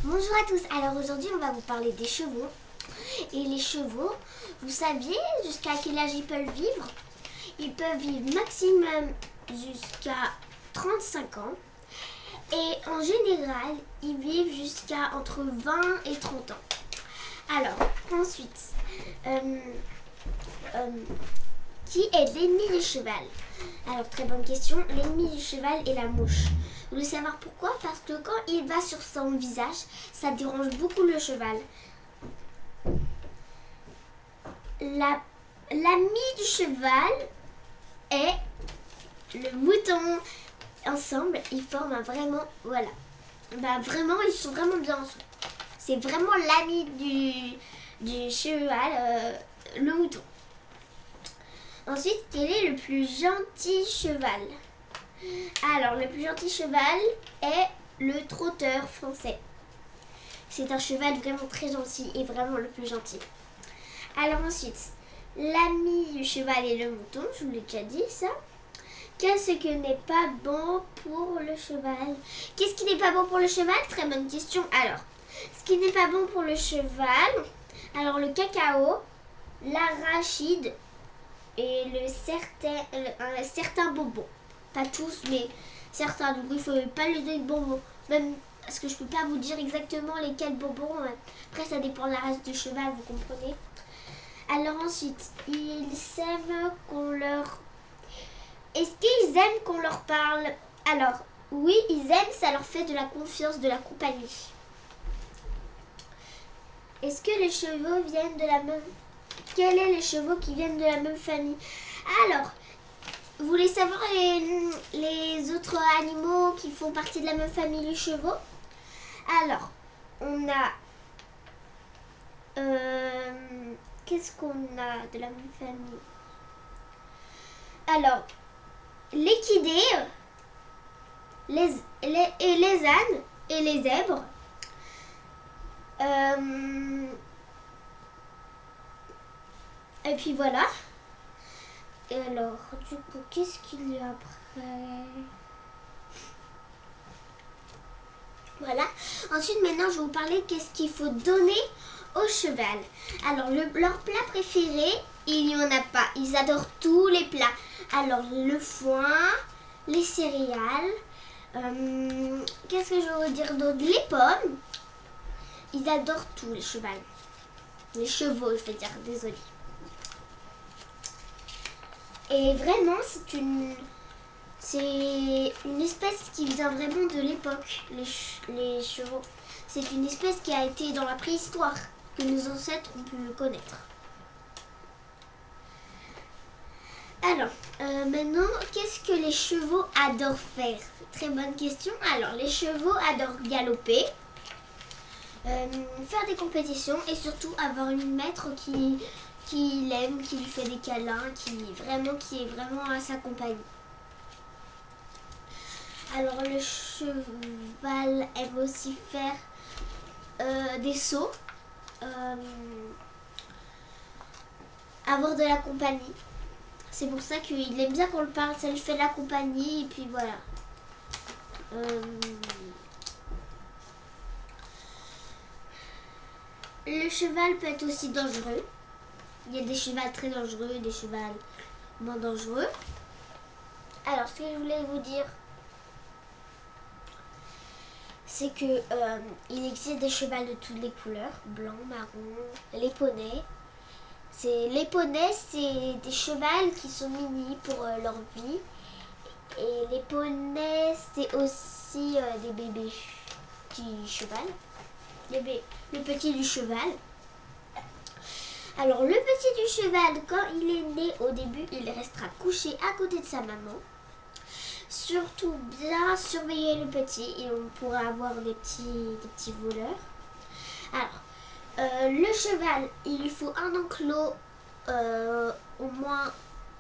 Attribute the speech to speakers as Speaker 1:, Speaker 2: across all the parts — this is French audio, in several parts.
Speaker 1: Bonjour à tous, alors aujourd'hui on va vous parler des chevaux. Et les chevaux, vous saviez jusqu'à quel âge ils peuvent vivre? Ils peuvent vivre maximum jusqu'à 35 ans. Et en général, ils vivent jusqu'à entre 20 et 30 ans. Alors, ensuite, qui est l'ennemi du cheval? Alors, très bonne question. L'ennemi du cheval est la mouche. Vous voulez savoir pourquoi? Parce que quand il va sur son visage, ça dérange beaucoup le cheval. L'ami du cheval est le mouton. Ensemble, ils forment un vraiment... Voilà. Vraiment, ils sont vraiment bien ensemble. C'est vraiment l'ami du cheval, le mouton. Ensuite, quel est le plus gentil cheval? Alors, le plus gentil cheval est le trotteur français. C'est un cheval vraiment très gentil et vraiment le plus gentil. Alors ensuite, l'ami du cheval est le mouton, je vous l'ai déjà dit ça. Qu'est-ce que n'est pas bon pour le cheval? Qu'est-ce qui n'est pas bon pour le cheval? Très bonne question. Alors, ce qui n'est pas bon pour le cheval, alors le cacao, l'arachide et un certain bonbon. Pas tous, mais certains. Donc il ne faut pas le donner de bonbons. Même parce que je ne peux pas vous dire exactement lesquels bonbons. Après, ça dépend de la race du cheval, vous comprenez. Alors ensuite, ils aiment qu'on leur... Est-ce qu'ils aiment qu'on leur parle? Alors, oui, ils aiment, ça leur fait de la confiance, de la compagnie. Est-ce que les chevaux viennent de la même... Quels sont les chevaux qui viennent de la même famille? Alors, vous voulez savoir les autres animaux qui font partie de la même famille, les chevaux? Alors, on a... Qu'est-ce qu'on a de la même famille? Alors, l'équidé, les ânes et les zèbres. Et puis voilà. Et alors, du coup, qu'est-ce qu'il y a après? Voilà. Ensuite, maintenant, je vais vous parler qu'est-ce qu'il faut donner au cheval. Alors, leur plat préféré, il n'y en a pas. Ils adorent tous les plats. Alors, le foin, les céréales. Qu'est-ce que je veux vous dire d'autre? Les pommes. Ils adorent tout, les chevaux. Les chevaux, je veux dire, désolé. Et vraiment, c'est une espèce qui vient vraiment de l'époque, les chevaux. C'est une espèce qui a été dans la préhistoire, que nos ancêtres ont pu connaître. Alors, maintenant, qu'est-ce que les chevaux adorent faire? Très bonne question. Alors, les chevaux adorent galoper, faire des compétitions et surtout avoir une maître qui l'aime, qui lui fait des câlins, qui est vraiment à sa compagnie. Alors le cheval aime aussi faire des sauts, avoir de la compagnie. C'est pour ça qu'il aime bien qu'on le parle, ça lui fait de la compagnie et puis voilà. Le cheval peut être aussi dangereux. Il y a des chevaux très dangereux, des chevaux moins dangereux. Alors, ce que je voulais vous dire, c'est que il existe des chevaux de toutes les couleurs, blanc, marron, les poneys. Les poneys, c'est des chevaux qui sont mini pour leur vie. Et les poneys, c'est aussi des bébés petits cheval. Le petit du cheval. Alors, le petit du cheval, quand il est né au début, il restera couché à côté de sa maman. Surtout bien surveiller le petit et on pourra avoir des petits voleurs. Alors, le cheval, il lui faut un enclos au moins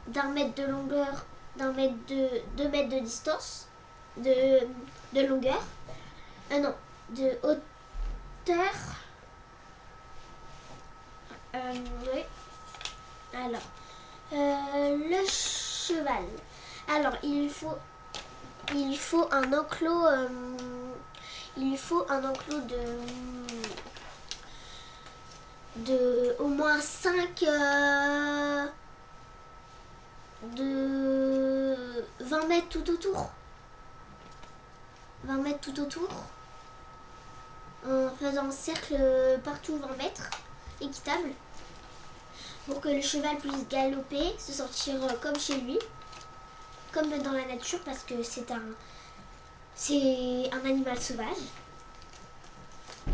Speaker 1: d'1 mètre de longueur, 2 mètres de distance, de longueur. Non, de hauteur. Oui. Alors, le cheval. Alors, il faut un enclos. il lui faut un enclos de au moins 5 de 20 mètres tout autour. 20 mètres tout autour. En faisant un cercle partout 20 mètres, équitable. Pour que le cheval puisse galoper, se sentir comme chez lui. Comme dans la nature parce que c'est un animal sauvage.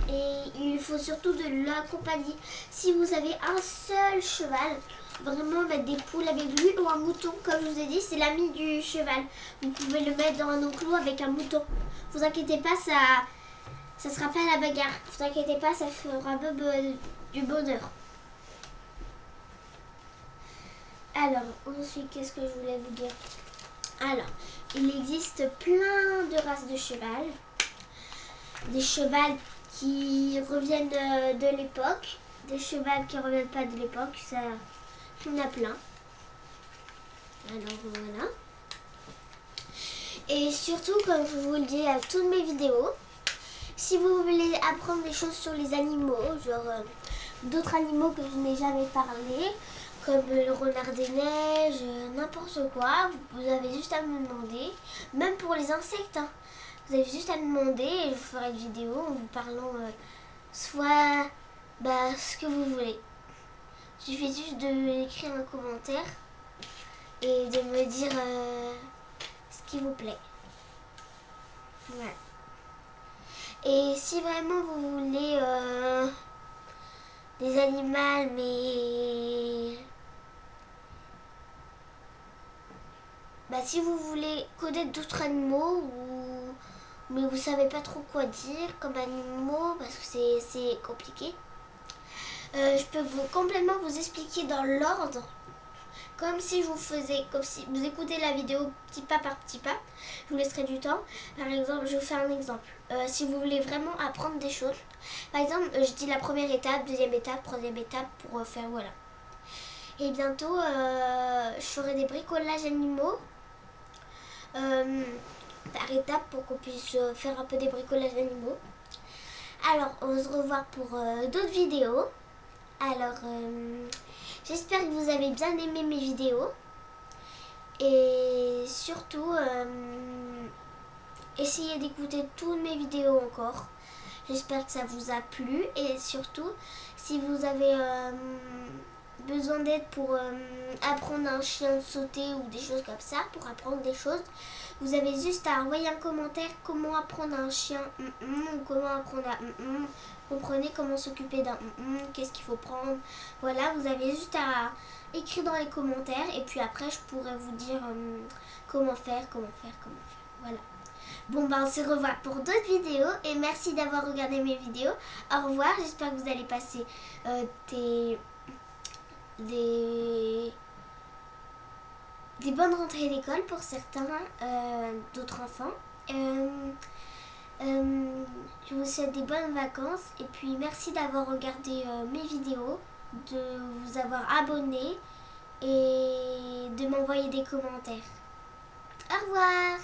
Speaker 1: Et il faut surtout de l'accompagner. Si vous avez un seul cheval, vraiment mettre des poules avec lui ou un mouton, comme je vous ai dit, c'est l'ami du cheval. Vous pouvez le mettre dans un enclos avec un mouton. Vous inquiétez pas, ça sera pas la bagarre. Vous inquiétez pas, ça fera du bonheur. Alors, ensuite, qu'est-ce que je voulais vous dire? Alors, il existe plein de races de cheval. Des chevals qui reviennent de l'époque, des chevals qui ne reviennent pas de l'époque, ça, il y en a plein. Alors voilà. Et surtout, comme je vous le dis à toutes mes vidéos, si vous voulez apprendre des choses sur les animaux, genre d'autres animaux que je n'ai jamais parlé, comme le renard des neiges, n'importe quoi, vous avez juste à me demander, même pour les insectes, hein. Vous avez juste à me demander et je vous ferai une vidéo en vous parlant soit ce que vous voulez. Il suffit juste de m'écrire un commentaire et de me dire ce qui vous plaît. Voilà. Et si vraiment vous voulez des animaux, mais si vous voulez connaître d'autres animaux mais vous savez pas trop quoi dire comme animaux parce que c'est compliqué, je peux complètement vous expliquer dans l'ordre, comme si vous écoutez la vidéo petit pas par petit pas. Je vous laisserai du temps. Par exemple, je vais vous faire un exemple. Si vous voulez vraiment apprendre des choses, par exemple, je dis la première étape, deuxième étape, troisième étape pour faire voilà. Et bientôt, je ferai des bricolages animaux par étape pour qu'on puisse faire un peu des bricolages animaux. Alors, on se revoit pour d'autres vidéos. Alors, j'espère que vous avez bien aimé mes vidéos. Et surtout, essayez d'écouter toutes mes vidéos encore. J'espère que ça vous a plu. Et surtout, si vous avez besoin d'aide pour apprendre à un chien de sauter ou des choses comme ça, pour apprendre des choses, vous avez juste à envoyer un commentaire comment apprendre à un chien ou comment apprendre à comprenez comment s'occuper d'un qu'est-ce qu'il faut prendre. Voilà, vous avez juste à écrire dans les commentaires et puis après je pourrai vous dire comment faire. Voilà. Bon on se revoit pour d'autres vidéos et merci d'avoir regardé mes vidéos. Au revoir, j'espère que vous allez passer des bonnes rentrées d'école pour certains, d'autres enfants. Je vous souhaite des bonnes vacances et puis merci d'avoir regardé mes vidéos, de vous avoir abonné et de m'envoyer des commentaires. Au revoir!